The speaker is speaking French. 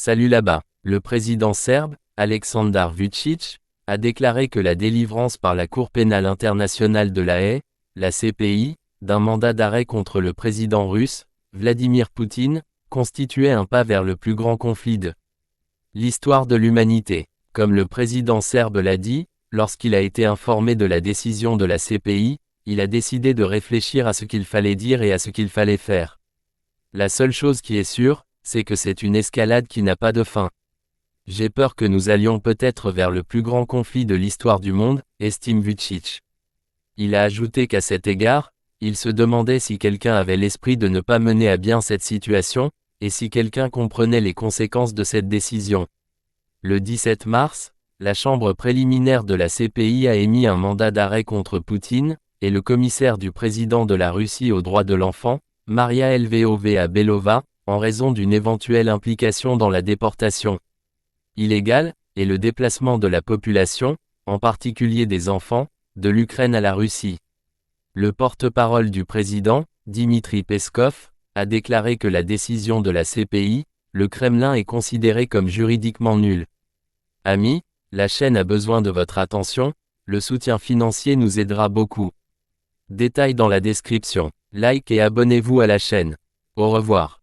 Salut là-bas. Le président serbe, Aleksandar Vučić, a déclaré que la délivrance par la Cour pénale internationale de la Haye, la CPI, d'un mandat d'arrêt contre le président russe, Vladimir Poutine, constituait un pas vers le plus grand conflit de l'histoire de l'humanité. Comme le président serbe l'a dit, lorsqu'il a été informé de la décision de la CPI, il a décidé de réfléchir à ce qu'il fallait dire et à ce qu'il fallait faire. La seule chose qui est sûre, c'est que c'est une escalade qui n'a pas de fin. J'ai peur que nous allions peut-être vers le plus grand conflit de l'histoire du monde, estime Vučić. Il a ajouté qu'à cet égard, il se demandait si quelqu'un avait l'esprit de ne pas mener à bien cette situation, et si quelqu'un comprenait les conséquences de cette décision. Le 17 mars, la chambre préliminaire de la CPI a émis un mandat d'arrêt contre Poutine, et le commissaire du président de la Russie aux droits de l'enfant, Maria Lvova-Belova, en raison d'une éventuelle implication dans la déportation illégale, et le déplacement de la population, en particulier des enfants, de l'Ukraine à la Russie. Le porte-parole du président, Dmitry Peskov, a déclaré que la décision de la CPI, le Kremlin est considéré comme juridiquement nul. Amis, la chaîne a besoin de votre attention, le soutien financier nous aidera beaucoup. Détails dans la description. Like et abonnez-vous à la chaîne. Au revoir.